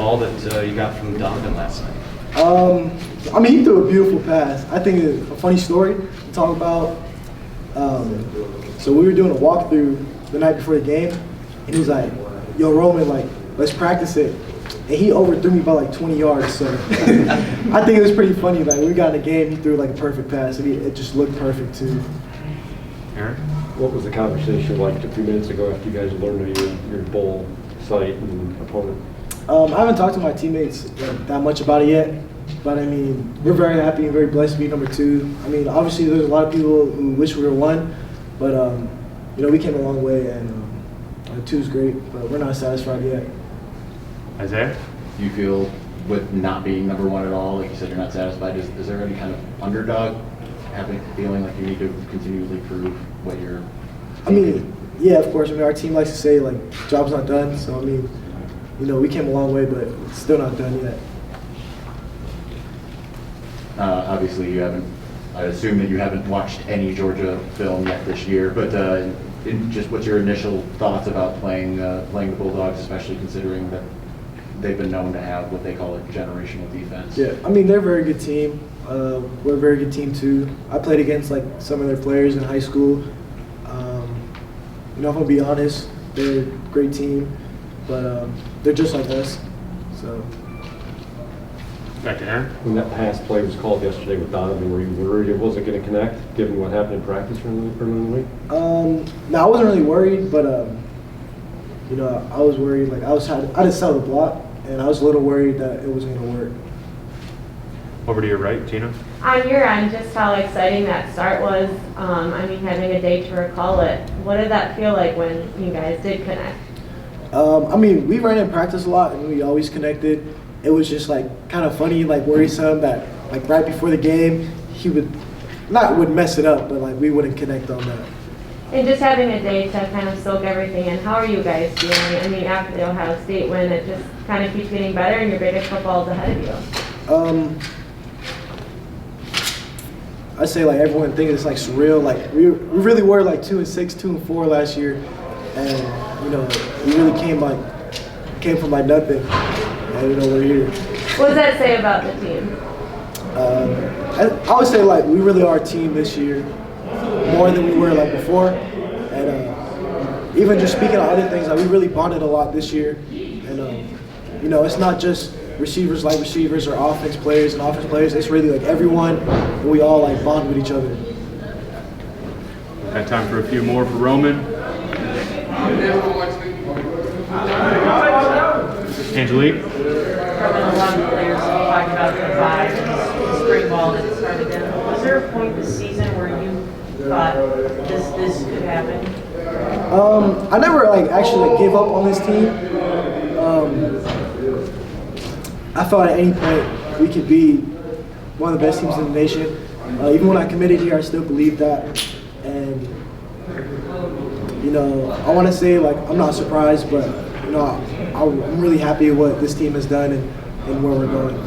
ball that you got from Donovan last night? I mean, he threw a beautiful pass. I think it's a funny story to talk about. So we were doing a walkthrough the night before the game, and he was like, "Yo, Roman, like, let's practice it." And he overthrew me by like 20 yards. So I think it was pretty funny. Like, we got in the game, he threw like a perfect pass, and it just looked perfect too. Aaron? What was the conversation like a few minutes ago after you guys learned your bowl site and opponent? I haven't talked to my teammates that much about it yet, but I mean, we're very happy and very blessed to be number 2. I mean, obviously there's a lot of people who wish we were 1, but you know, we came a long way, and 2 is great, but we're not satisfied yet. Isaiah? Do you feel with not being number 1 at all, like you said, you're not satisfied? Is there any kind of underdog feeling like you need to continually prove what you're? I mean, yeah, of course. I mean, our team likes to say like, job's not done. So I mean, you know, we came a long way, but it's still not done yet. Obviously, you haven't. I assume that you haven't watched any Georgia film yet this year, but just what's your initial thoughts about playing the Bulldogs, especially considering that they've been known to have what they call a generational defense? Yeah, I mean, they're a very good team. We're a very good team too. I played against like some of their players in high school. You know, if I'm gonna be honest, they're a great team, but they're just like us. So. Back to Aaron. When that pass play was called yesterday with Donovan, were you worried it wasn't going to connect, given what happened in practice earlier in the week? No, I wasn't really worried, but you know, I was worried. Like I just saw the block, and I was a little worried that it wasn't gonna work. Over to your right, Tina. On your end, just how exciting that start was. I mean, having a day to recall it. What did that feel like when you guys did connect? I mean, we ran in practice a lot, and we always connected. It was just like kind of funny, like worrisome that like right before the game, he would mess it up, but like we wouldn't connect on that. And just having a day to kind of soak everything in, how are you guys feeling? I mean, after the Ohio State win, it just kind of keeps getting better, and your biggest football is ahead of you. I say like everyone thinks it's like surreal. Like we really were like 2-6, 2-4 last year, and you know we really came from like nothing, and you know we're here. What does that say about the team? I would say like we really are a team this year, more than we were like before, and even just speaking of other things, like we really bonded a lot this year, and you know it's not just receivers like receivers or offense players and offense players. It's really like everyone, and we all like bond with each other. Got time for a few more for Roman. Angelique. Roman, a lot of players talk about the vibe and spring ball that started then. Was there a point this season where you thought this could happen? I never like actually like gave up on this team. I thought at any point we could be one of the best teams in the nation. Even when I committed here, I still believed that. And you know, I want to say like I'm not surprised, but you know, I'm really happy with what this team has done and where we're going.